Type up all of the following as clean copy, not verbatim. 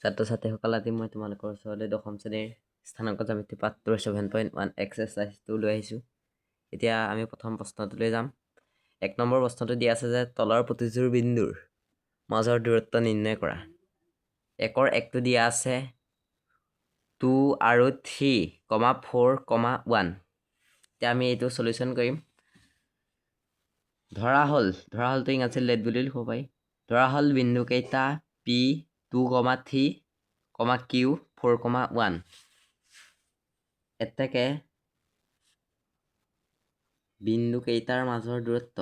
ছাত্ৰ ছাত্ৰীসকল, আজি মই তোমালোকৰ ওচৰলৈ দশম শ্ৰেণীৰ স্থানাংক জ্যামিতি পাঠ 7.1 এক্সাৰচাইজটো লৈ আহিছোঁ। এতিয়া আমি প্ৰথম প্ৰশ্নটোলৈ যাম। 1 নম্বৰ প্ৰশ্নটো দিয়া আছে যে তলৰ প্ৰতিযোৰ বিন্দুৰ মাজৰ দূৰত্ব নিৰ্ণয় কৰা। 1ৰ 1টো দিয়া আছে 2 আৰু 3, 4, 1। এতিয়া আমি এইটো সলিউশ্যন কৰিম। ধৰা হ'লটো ইংৰাজীত লেট বুলি লিখিব পাৰি। ধৰা হ'ল বিন্দুকেইটা P 2, 3, Q 4, 1। এতেকে বিন্দুকেইটাৰ মাজৰ দূৰত্ব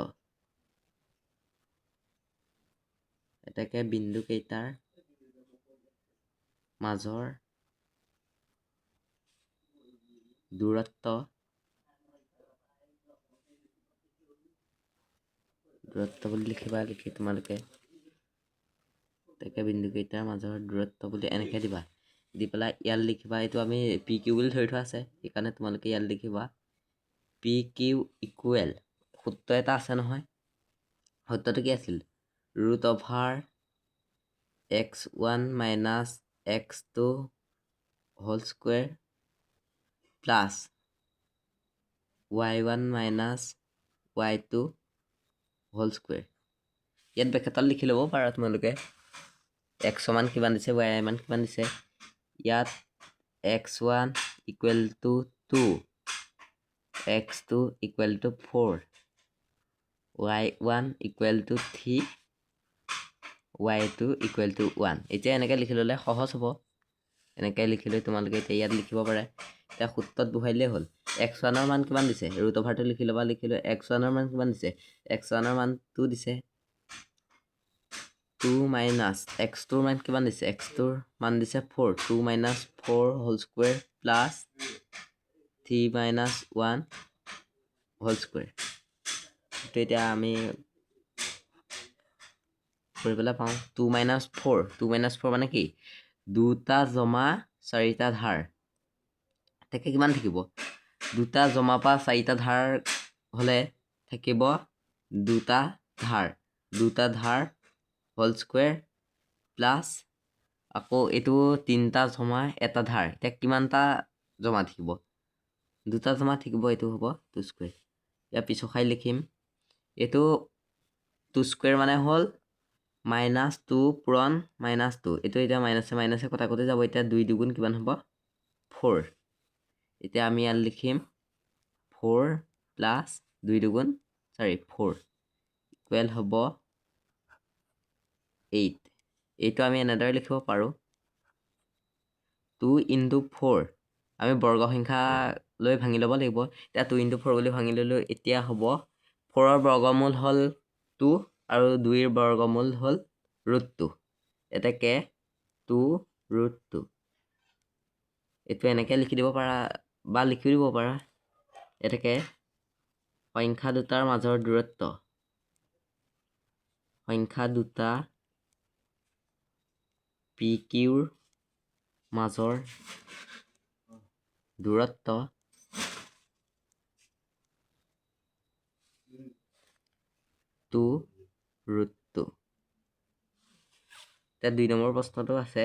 বুলি লিখিবা। লিখি তোমালোকে তাকে বিন্দুকেইটাৰ মাজৰ দূৰত্ব বুলি এনেকৈ দিবা। দি পেলাই ইয়াত লিখিবা, এইটো আমি PQ বুলি ধৰি থোৱা আছে, সেইকাৰণে তোমালোকে ইয়াত লিখিবা PQ ইকুৱেল, সূত্ৰ এটা আছে নহয়। সূত্ৰটো কি আছিল? √x1 - x2 whole square plus y1 - y2 whole square. ইয়াত ব্ৰেকেটত লিখি ল'ব পাৰা তোমালোকে x মান কিমান দিছে, y মান কিমান দিছে। ইয়াত x1 equal to 2, x2 equal to 4, y1 equal to 3, y2 equal to 1। এতিয়া এনেকৈ লিখি ল'লে সহজ হ'ব। এনেকৈ লিখি লৈ তোমালোকে এতিয়া ইয়াত লিখিব পাৰে। এতিয়া সূত্ৰত বহাই দিলেই হ'ল। x1ৰ মান কিমান দিছে, √টো লিখি ল'বা। লিখি লৈ x1ৰ মান কিমান দিছে, x1ৰ মান 2 দিছে, 2 মাইনাছ x2ৰ মান কিমান দিছে, x2ৰ মান দিছে 4, 2 - 4 whole square plus 3 - 1 whole square. এইটো এতিয়া আমি কৰি পেলাই পাওঁ 2 - 4। 2 - 4 মানে কি? 2টা জমা 4টা ধাৰ। তাকে কিমান থাকিব? 2টা জমা পৰা 4টা ধাৰ হ'লে থাকিব 2টা ধাৰ হোল স্কুৱেৰ প্লাছ আকৌ এইটো 3টা জমা 1টা ধাৰ। এতিয়া কিমানটা জমা থাকিব? 2টা জমা থাকিব, এইটো হ'ব 2 স্কুৱেৰ। ইয়াৰ পিছৰখাই লিখিম, এইটো 2 স্কুৱেৰ মানে হ'ল -2 পূৰণ -2। এইটো এতিয়া মাইনাছে কটা যাব। এতিয়া 2 দুগুণ কিমান হ'ব? 4। এতিয়া আমি ইয়াত লিখিম 4 প্লাছ 2 দুগুণ 4 ইকুৱেল হ'ব 8। এইটো আমি এনেদৰে লিখিব পাৰোঁ 2 × 4। আমি বৰ্গ সংখ্যা লৈ ভাঙি ল'ব লাগিব। এতিয়া 2 × 4 বুলি ভাঙি ল'লোঁ। এতিয়া হ'ব 4ৰ বৰ্গমূল হ'ল 2 আৰু 2ৰ বৰ্গমূল হ'ল √2। এতেকে 2√2। এইটো এনেকৈ লিখি দিব পাৰা বা লিখিও দিব পাৰা। এতেকে সংখ্যা দুটাৰ মাজৰ দূৰত্ব, PQৰ মাজৰ দূৰত্ব 2√2। এতিয়া 2 নম্বৰ প্ৰশ্নটো আছে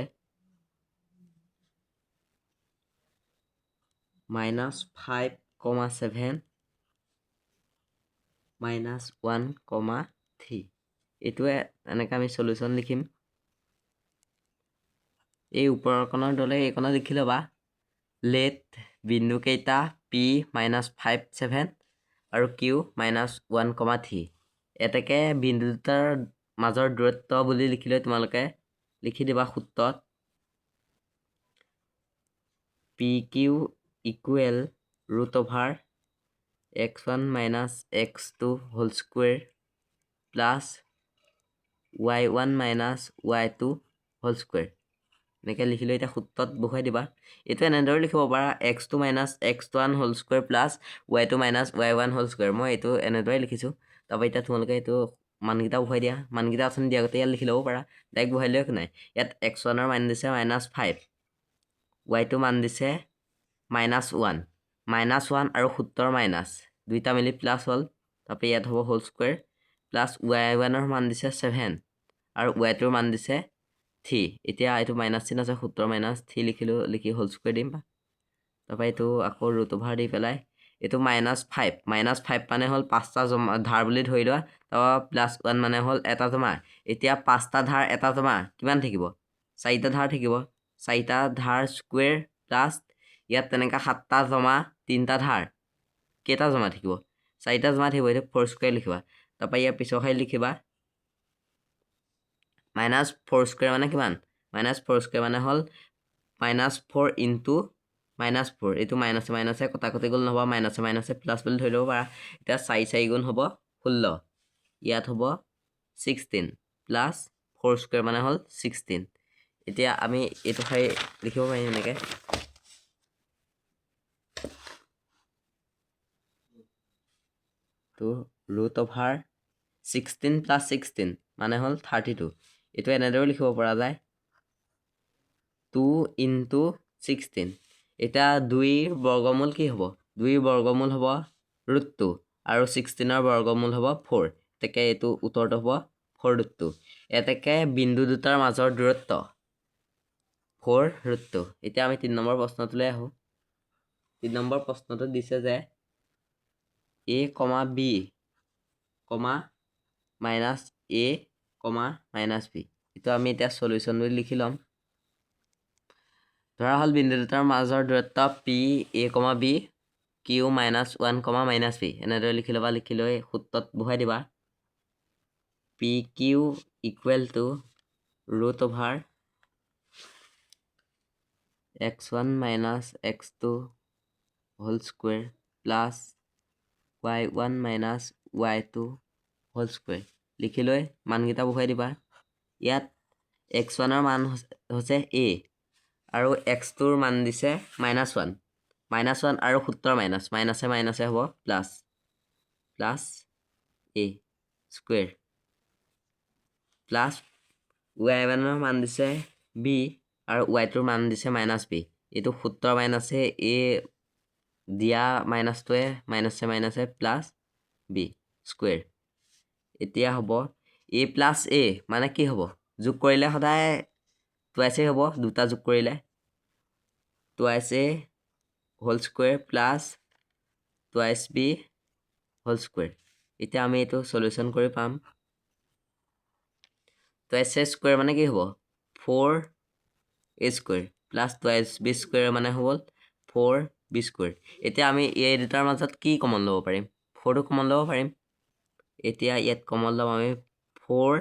-5, 7 - 1, 3। এইটোৱে এনেকৈ আমি সলিউশ্যন লিখিম। এই ওপৰকণৰ দলে এইকণত লিখি ল'বা। লেট বিন্দুকেইটা P -5, 7 আৰু Q -1, 3। এতেকে বিন্দু দুটাৰ মাজৰ দূৰত্ব বুলি লিখি লৈ তোমালোকে লিখি দিবা সূত্ৰত PQ equal √x1 - x2 whole square plus y1 - y2 whole square. এনেকৈ লিখি লৈ এতিয়া সূত্ৰত বহুৱাই দিবা। এইটো এনেদৰে লিখিব পাৰা x2 - x1 whole square plus y2 - y1 whole square. মই এইটো এনেদৰে লিখিছোঁ। তাৰপৰা এতিয়া তোমালোকে এইটো মানকেইটা বহুৱাই দিয়া। মানকেইটা অপশ্যন দিয়া আগতে ইয়াত লিখি ল'ব পাৰা। ডাইৰেক্ট বহুৱাই দিলেও একো নাই। ইয়াত x1ৰ মান দিছে -5, y2 মান দিছে -1, -1 আৰু সূত্ৰৰ মাইনাছ দুইটা মিলি প্লাছ হ'ল। তাৰপৰা ইয়াত হ'ব হোল স্কুৱেৰ প্লাছ y1ৰ মান দিছে 7 আৰু y2ৰ মান দিছে থ্ৰী এতিয়া এইটো মাইনাছ চিন আছে 70 মাইনাছ 3 লিখিলোঁ লিখি হোল স্কুৱেৰ দিম তাৰপৰা এইটো আকৌ ৰুট অভাৰ দি পেলাই এইটো -5 -5 মানে হ'ল 5টা জমা ধাৰ বুলি ধৰি লোৱা তাৰপৰা +1 মানে হ'ল এটা জমা এতিয়া 5টা ধাৰ এটা জমা কিমান থাকিব 4টা ধাৰ থাকিব 4টা ধাৰ স্কুৱেৰ প্লাছ ইয়াত তেনেকৈ 7টা জমা 3টা ধাৰ কেইটা জমা থাকিব 4টা জমা থাকিব এইটো 4 স্কুৱেৰ লিখিবা তাৰপৰা ইয়াৰ পিছৰখাই লিখিবা -4 স্কুৱেৰ মানে কিমান -4 স্কুৱেৰ মানে হ'ল -4 ইনটু -4 এইটো মাইনাছে মাইনাছে কটা কটি গ'ল নহ'ব মাইনাছে মাইনাছে প্লাছ বুলি ধৰি ল'ব পাৰা এতিয়া 4 4 গুণ হ'ব 16 ইয়াত হ'ব 16 প্লাছ 4 স্কুৱেৰ মানে হ'ল 16 এতিয়া আমি এইটো খাই লিখিব পাৰিম এনেকৈ তো ৰুট অভাৰ 16 প্লাছ 16 মানে হ'ল 32 এইটো এনেদৰেও লিখিব পৰা যায় 2 ইনটু 16 এতিয়া 2ৰ বৰ্গমূল কি হ'ব 2ৰ বৰ্গমূল হ'ব √2 আৰু 16ৰ বৰ্গমূল হ'ব 4 এতেকে এইটো উত্তৰটো হ'ব 4√2 এতেকে বিন্দু দুটাৰ মাজৰ দূৰত্ব 4√2 এতিয়া আমি 3 নম্বৰ প্ৰশ্নটোলৈ আহোঁ 3 নম্বৰ প্ৰশ্নটো দিছে যে a, b, -a, -b এইটো আমি এতিয়া সলিউশ্যন বুলি লিখি ল'ম ধৰা হ'ল বিন্দু দুটাৰ মাজৰ দূৰত্ব p a, b q -1, -b এনেদৰে লিখি ল'বা লিখি লৈ সূত্ৰত বহাই দিবা pq equal to root over x1 - x2 whole square plus y1 - y2 whole square লিখি লৈ মানকেইটা বহুৱাই দিবা ইয়াত x1ৰ মান হৈছে a আৰু x2ৰ মান দিছে -1 -1 আৰু সূত্ৰৰ মাইনাছে মাইনাছে হ'ব প্লাছ a স্কুৱেৰ প্লাছ y1ৰ মান দিছে b আৰু y2ৰ মান দিছে -b এইটো সূত্ৰৰ মাইনাছে a দিয়া মাইনাছটোৱে মাইনাছে মাইনাছে প্লাছ b স্কুৱেৰ এতিয়া হ'ব a প্লাছ a মানে কি হ'ব যোগ কৰিলে সদায় টুৱাইছে হ'ব দুটা যোগ কৰিলে twice a whole square plus twice b whole square এতিয়া আমি এইটো সলিউশ্যন কৰি পাম টুৱাইছ a স্কুৱেৰ মানে কি হ'ব 4a square plus twice b square মানে হ'ল 4b স্কুৱেৰ এতিয়া আমি এই দুটাৰ মাজত কি কমন ল'ব পাৰিম 4টো কমন ল'ব পাৰিম এতিয়া ইয়াত কমন ল'ম আমি 4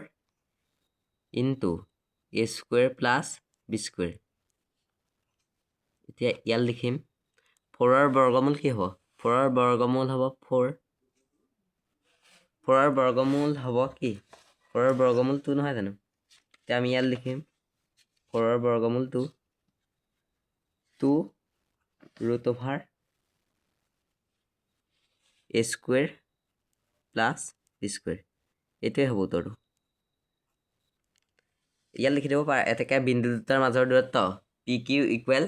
into a square plus b square এতিয়া ইয়াত লিখিম 4ৰ বৰ্গমূল কি হ'ব 4ৰ বৰ্গমূল হ'ব 4ৰ বৰ্গমূল হ'ব কি 4ৰ বৰ্গমূল 2 নহয় জানো এতিয়া আমি ইয়াত লিখিম 4ৰ বৰ্গমূল 2 root over a square plus b square এইটোৱে হ'ব উত্তৰটো ইয়াত লিখি দিব পাৰা এতেকে বিন্দু দুটাৰ মাজৰ দূৰত্ব pq equal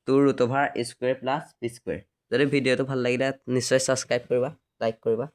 2 root over a square plus b square যদি ভিডিঅ'টো ভাল লাগিলে নিশ্চয় ছাবস্ক্ৰাইব কৰিবা লাইক কৰিবা